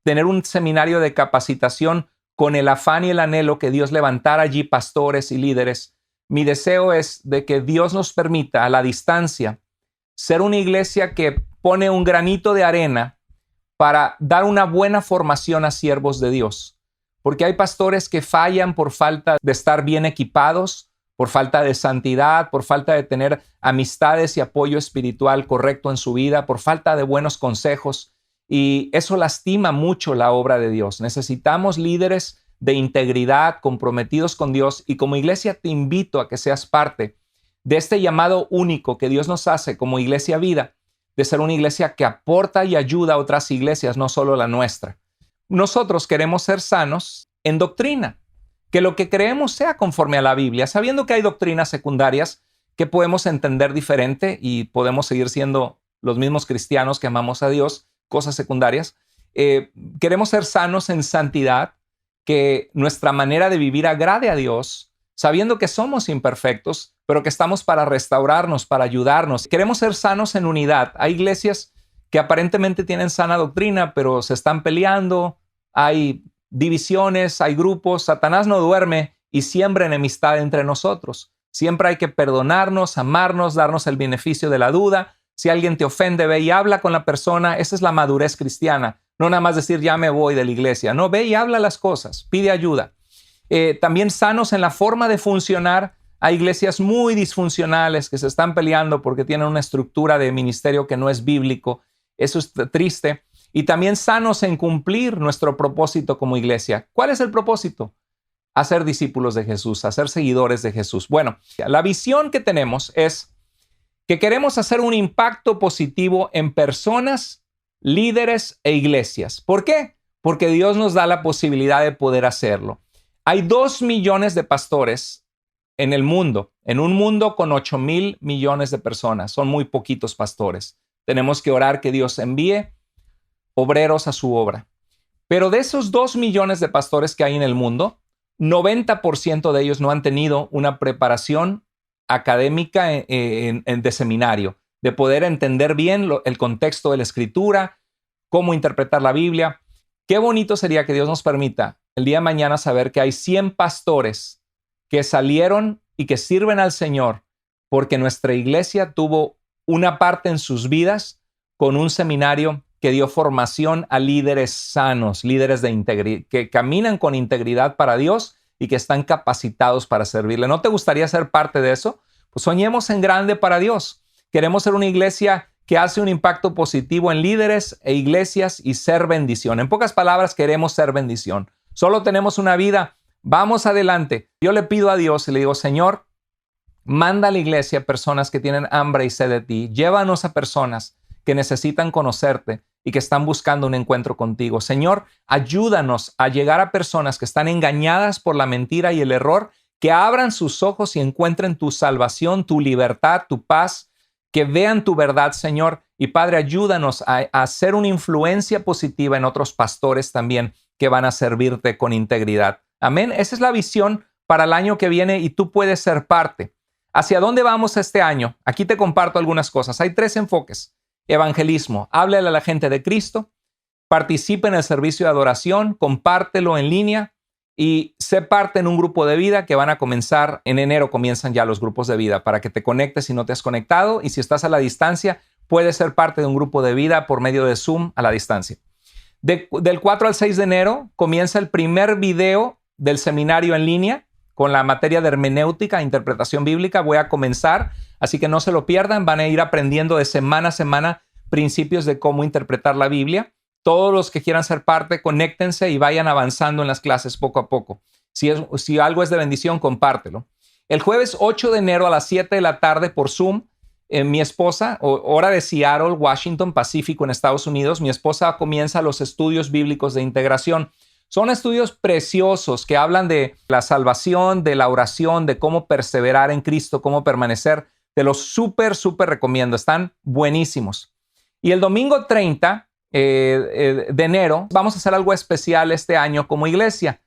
tener un seminario de capacitación con el afán y el anhelo que Dios levantara allí pastores y líderes, mi deseo es de que Dios nos permita a la distancia ser una iglesia que pone un granito de arena para dar una buena formación a siervos de Dios. Porque hay pastores que fallan por falta de estar bien equipados, por falta de santidad, por falta de tener amistades y apoyo espiritual correcto en su vida, por falta de buenos consejos. Y eso lastima mucho la obra de Dios. Necesitamos líderes de integridad, comprometidos con Dios. Y como iglesia te invito a que seas parte de este llamado único que Dios nos hace como Iglesia Vida, de ser una iglesia que aporta y ayuda a otras iglesias, no solo la nuestra. Nosotros queremos ser sanos en doctrina, que lo que creemos sea conforme a la Biblia, sabiendo que hay doctrinas secundarias que podemos entender diferente y podemos seguir siendo los mismos cristianos que amamos a Dios, cosas secundarias. Queremos ser sanos en santidad, que nuestra manera de vivir agrade a Dios, sabiendo que somos imperfectos, pero que estamos para restaurarnos, para ayudarnos. Queremos ser sanos en unidad. Hay iglesias que aparentemente tienen sana doctrina, pero se están peleando, hay divisiones, hay grupos. Satanás no duerme y siembra enemistad entre nosotros. Siempre hay que perdonarnos, amarnos, darnos el beneficio de la duda. Si alguien te ofende, ve y habla con la persona. Esa es la madurez cristiana. No nada más decir, ya me voy de la iglesia. No, ve y habla las cosas, pide ayuda. También sanos en la forma de funcionar. Hay iglesias muy disfuncionales que se están peleando porque tienen una estructura de ministerio que no es bíblico. Eso es triste. Y también sanos en cumplir nuestro propósito como iglesia. ¿Cuál es el propósito? Hacer discípulos de Jesús, hacer seguidores de Jesús. Bueno, la visión que tenemos es que queremos hacer un impacto positivo en personas, líderes e iglesias. ¿Por qué? Porque Dios nos da la posibilidad de poder hacerlo. Hay 2 millones de pastores en el mundo, en un mundo con 8,000 millones de personas. Son muy poquitos pastores. Tenemos que orar que Dios envíe obreros a su obra. Pero de esos 2 millones de pastores que hay en el mundo, 90% de ellos no han tenido una preparación académica de seminario, de poder entender bien el contexto de la Escritura, cómo interpretar la Biblia. Qué bonito sería que Dios nos permita el día de mañana saber que hay 100 pastores que salieron y que sirven al Señor porque nuestra iglesia tuvo una parte en sus vidas con un seminario que dio formación a líderes sanos, líderes de integridad, que caminan con integridad para Dios y que están capacitados para servirle. ¿No te gustaría ser parte de eso? Pues soñemos en grande para Dios. Queremos ser una iglesia que hace un impacto positivo en líderes e iglesias y ser bendición. En pocas palabras, queremos ser bendición. Solo tenemos una vida. Vamos adelante. Yo le pido a Dios y le digo, Señor, manda a la iglesia personas que tienen hambre y sed de ti. Llévanos a personas que necesitan conocerte y que están buscando un encuentro contigo. Señor, ayúdanos a llegar a personas que están engañadas por la mentira y el error, que abran sus ojos y encuentren tu salvación, tu libertad, tu paz, que vean tu verdad, Señor. Y Padre, ayúdanos a ser una influencia positiva en otros pastores también que van a servirte con integridad. Amén. Esa es la visión para el año que viene y tú puedes ser parte. ¿Hacia dónde vamos este año? Aquí te comparto algunas cosas. Hay 3 enfoques. Evangelismo. Háblale a la gente de Cristo. Participa en el servicio de adoración. Compártelo en línea. Y sé parte en un grupo de vida que van a comenzar en enero. Comienzan ya los grupos de vida para que te conectes si no te has conectado. Y si estás a la distancia, puedes ser parte de un grupo de vida por medio de Zoom a la distancia. Del 4 al 6 de enero comienza el primer video del seminario en línea con la materia de hermenéutica, interpretación bíblica. Voy a comenzar, así que no se lo pierdan. Van a ir aprendiendo de semana a semana principios de cómo interpretar la Biblia. Todos los que quieran ser parte, conéctense y vayan avanzando en las clases poco a poco. Si algo es de bendición, compártelo. El jueves 8 de enero a las 7 de la tarde por Zoom, mi esposa, hora de Seattle, Washington, Pacífico en Estados Unidos, mi esposa comienza los estudios bíblicos de integración. Son estudios preciosos que hablan de la salvación, de la oración, de cómo perseverar en Cristo, cómo permanecer. Te los súper recomiendo. Están buenísimos. Y el domingo 30 de enero vamos a hacer algo especial este año como iglesia.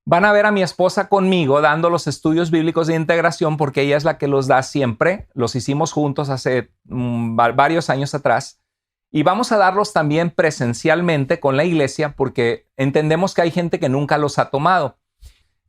Van a ver a mi esposa conmigo dando los estudios bíblicos de integración porque ella es la que los da siempre. Los hicimos juntos hace varios años atrás. Y vamos a darlos también presencialmente con la iglesia porque entendemos que hay gente que nunca los ha tomado.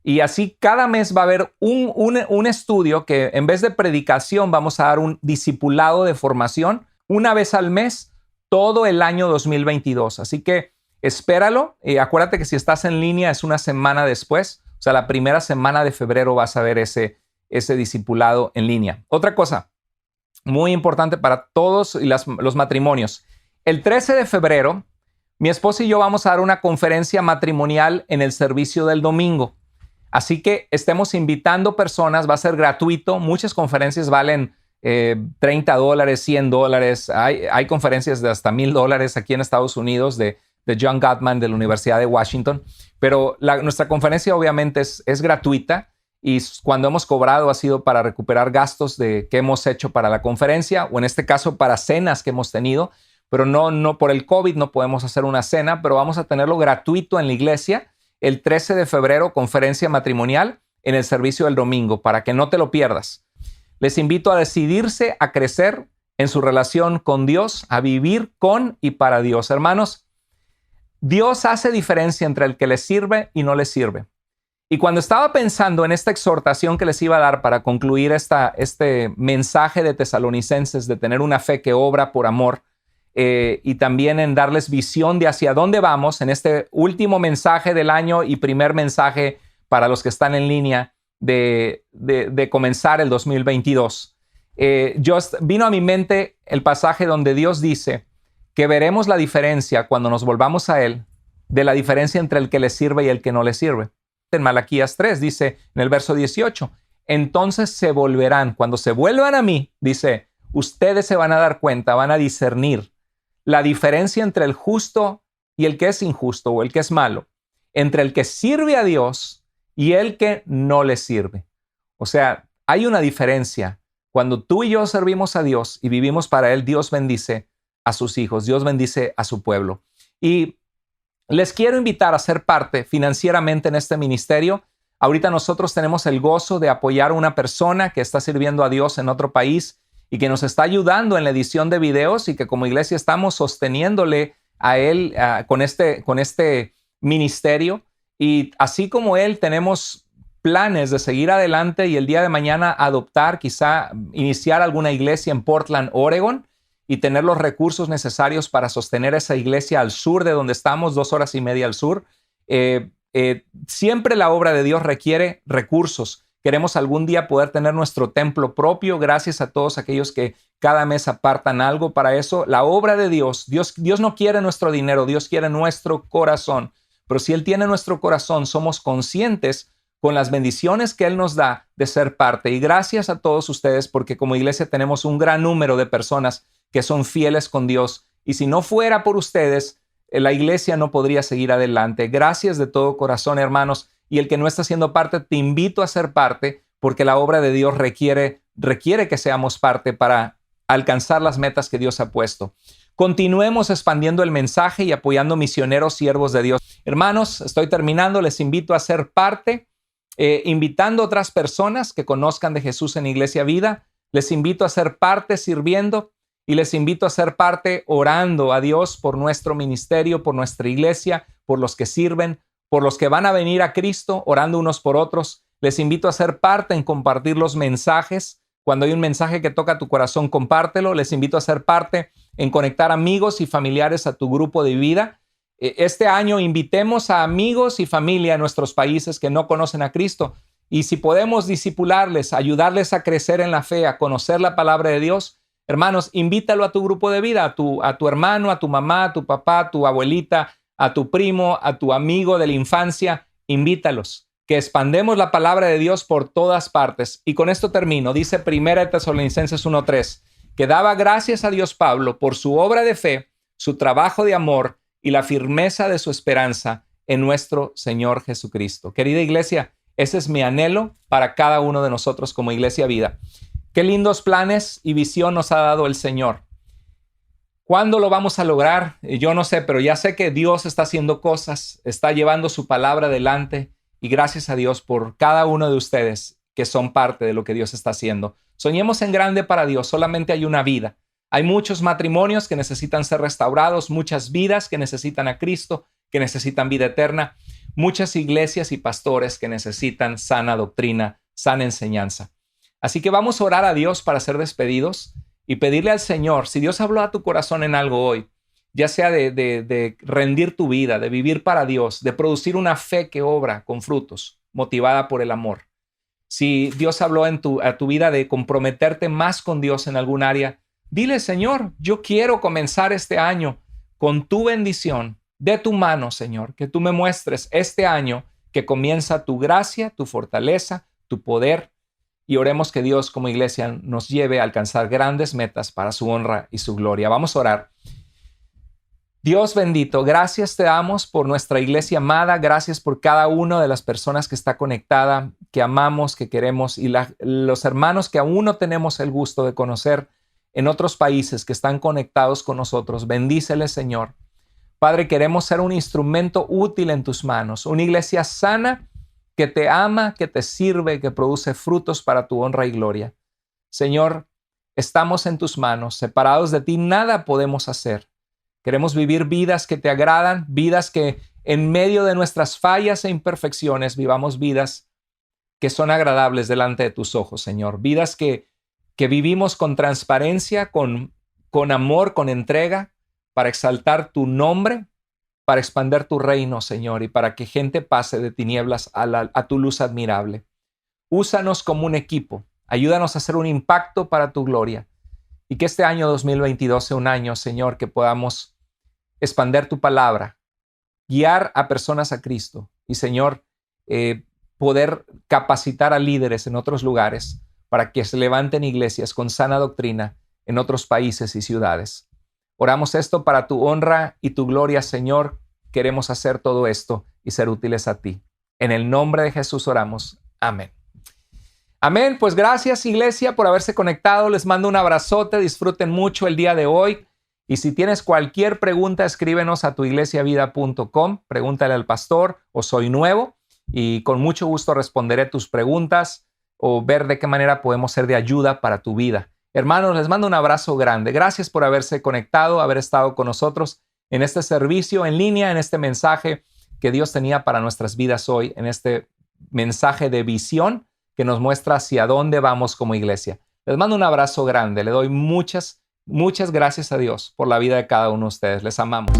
Y así cada mes va a haber un estudio que en vez de predicación vamos a dar un discipulado de formación una vez al mes todo el año 2022. Así que espéralo. Acuérdate que si estás en línea es una semana después. O sea, la primera semana de febrero vas a ver ese discipulado en línea. Otra cosa muy importante para todos y los matrimonios. El 13 de febrero, mi esposa y yo vamos a dar una conferencia matrimonial en el servicio del domingo. Así que estemos invitando personas, va a ser gratuito. Muchas conferencias valen $30, $100. Hay conferencias de hasta $1,000 aquí en Estados Unidos de John Gottman de la Universidad de Washington. Pero nuestra conferencia obviamente es gratuita y cuando hemos cobrado ha sido para recuperar gastos que hemos hecho para la conferencia o en este caso para cenas que hemos tenido. Pero no por el COVID no podemos hacer una cena, pero vamos a tenerlo gratuito en la iglesia el 13 de febrero, conferencia matrimonial en el servicio del domingo, para que no te lo pierdas. Les invito a decidirse a crecer en su relación con Dios, a vivir con y para Dios. Hermanos, Dios hace diferencia entre el que le sirve y no le sirve. Y cuando estaba pensando en esta exhortación que les iba a dar para concluir este mensaje de Tesalonicenses de tener una fe que obra por amor, y también en darles visión de hacia dónde vamos en este último mensaje del año y primer mensaje para los que están en línea de comenzar el 2022. Vino a mi mente el pasaje donde Dios dice que veremos la diferencia cuando nos volvamos a Él, de la diferencia entre el que le sirve y el que no le sirve. En Malaquías 3 dice en el verso 18, entonces se volverán, cuando se vuelvan a mí, dice, ustedes se van a dar cuenta, van a discernir la diferencia entre el justo y el que es injusto o el que es malo, entre el que sirve a Dios y el que no le sirve. O sea, hay una diferencia. Cuando tú y yo servimos a Dios y vivimos para Él, Dios bendice a sus hijos, Dios bendice a su pueblo. Y les quiero invitar a ser parte financieramente en este ministerio. Ahorita nosotros tenemos el gozo de apoyar a una persona que está sirviendo a Dios en otro país y que nos está ayudando en la edición de videos y que como iglesia estamos sosteniéndole a él con este ministerio. Y así como él, tenemos planes de seguir adelante y el día de mañana adoptar, quizá iniciar alguna iglesia en Portland, Oregon, y tener los recursos necesarios para sostener esa iglesia al sur de donde estamos, 2 horas y media al sur. Siempre la obra de Dios requiere recursos. Queremos algún día poder tener nuestro templo propio, gracias a todos aquellos que cada mes apartan algo para eso. La obra de Dios no quiere nuestro dinero, Dios quiere nuestro corazón. Pero si Él tiene nuestro corazón, somos conscientes con las bendiciones que Él nos da de ser parte. Y gracias a todos ustedes, porque como iglesia tenemos un gran número de personas que son fieles con Dios. Y si no fuera por ustedes, la iglesia no podría seguir adelante. Gracias de todo corazón, hermanos. Y el que no está siendo parte, te invito a ser parte, porque la obra de Dios requiere que seamos parte para alcanzar las metas que Dios ha puesto. Continuemos expandiendo el mensaje y apoyando misioneros, siervos de Dios. Hermanos, estoy terminando. Les invito a ser parte, invitando a otras personas que conozcan de Jesús en Iglesia Vida. Les invito a ser parte sirviendo y les invito a ser parte orando a Dios por nuestro ministerio, por nuestra iglesia, por los que sirven, por los que van a venir a Cristo, orando unos por otros. Les invito a ser parte en compartir los mensajes. Cuando hay un mensaje que toca tu corazón, compártelo. Les invito a ser parte en conectar amigos y familiares a tu grupo de vida. Este año invitemos a amigos y familia en nuestros países que no conocen a Cristo. Y si podemos discipularles, ayudarles a crecer en la fe, a conocer la palabra de Dios, hermanos, invítalo a tu grupo de vida, a tu hermano, a tu mamá, a tu papá, a tu abuelita, a tu primo, a tu amigo de la infancia. Invítalos, que expandemos la palabra de Dios por todas partes. Y con esto termino. Dice 1 Tesalonicenses 1:3, que daba gracias a Dios Pablo por su obra de fe, su trabajo de amor y la firmeza de su esperanza en nuestro Señor Jesucristo. Querida iglesia, ese es mi anhelo para cada uno de nosotros como Iglesia Vida. Qué lindos planes y visión nos ha dado el Señor. ¿Cuándo lo vamos a lograr? Yo no sé, pero ya sé que Dios está haciendo cosas, está llevando su palabra adelante, y gracias a Dios por cada uno de ustedes que son parte de lo que Dios está haciendo. Soñemos en grande para Dios. Solamente hay una vida. Hay muchos matrimonios que necesitan ser restaurados, muchas vidas que necesitan a Cristo, que necesitan vida eterna, muchas iglesias y pastores que necesitan sana doctrina, sana enseñanza. Así que vamos a orar a Dios para ser despedidos y pedirle al Señor, si Dios habló a tu corazón en algo hoy, ya sea de rendir tu vida, de vivir para Dios, de producir una fe que obra con frutos, motivada por el amor. Si Dios habló a tu vida de comprometerte más con Dios en algún área, dile, Señor, yo quiero comenzar este año con tu bendición, de tu mano, Señor, que tú me muestres este año que comienza tu gracia, tu fortaleza, tu poder, y oremos que Dios como iglesia nos lleve a alcanzar grandes metas para su honra y su gloria. Vamos a orar. Dios bendito, gracias te damos por nuestra iglesia amada, gracias por cada una de las personas que está conectada, que amamos, que queremos, y los hermanos que aún no tenemos el gusto de conocer en otros países que están conectados con nosotros. Bendíceles, Señor. Padre, queremos ser un instrumento útil en tus manos, una iglesia sana que te ama, que te sirve, que produce frutos para tu honra y gloria. Señor, estamos en tus manos, separados de ti nada podemos hacer. Queremos vivir vidas que te agradan, vidas que en medio de nuestras fallas e imperfecciones vivamos vidas que son agradables delante de tus ojos, Señor. Vidas que vivimos con transparencia, con amor, con entrega, para exaltar tu nombre, para expandir tu reino, Señor, y para que gente pase de tinieblas a tu luz admirable. Úsanos como un equipo. Ayúdanos a hacer un impacto para tu gloria. Y que este año 2022 sea un año, Señor, que podamos expandir tu palabra, guiar a personas a Cristo y, Señor, poder capacitar a líderes en otros lugares para que se levanten iglesias con sana doctrina en otros países y ciudades. Oramos esto para tu honra y tu gloria, Señor. Queremos hacer todo esto y ser útiles a ti. En el nombre de Jesús oramos. Amén. Amén. Pues gracias, iglesia, por haberse conectado. Les mando un abrazote. Disfruten mucho el día de hoy. Y si tienes cualquier pregunta, escríbenos a tuiglesiavida.com. Pregúntale al pastor o soy nuevo. Y con mucho gusto responderé tus preguntas o ver de qué manera podemos ser de ayuda para tu vida. Hermanos, les mando un abrazo grande. Gracias por haberse conectado, haber estado con nosotros en este servicio en línea, en este mensaje que Dios tenía para nuestras vidas hoy, en este mensaje de visión que nos muestra hacia dónde vamos como iglesia. Les mando un abrazo grande. Le doy muchas gracias a Dios por la vida de cada uno de ustedes. Les amamos.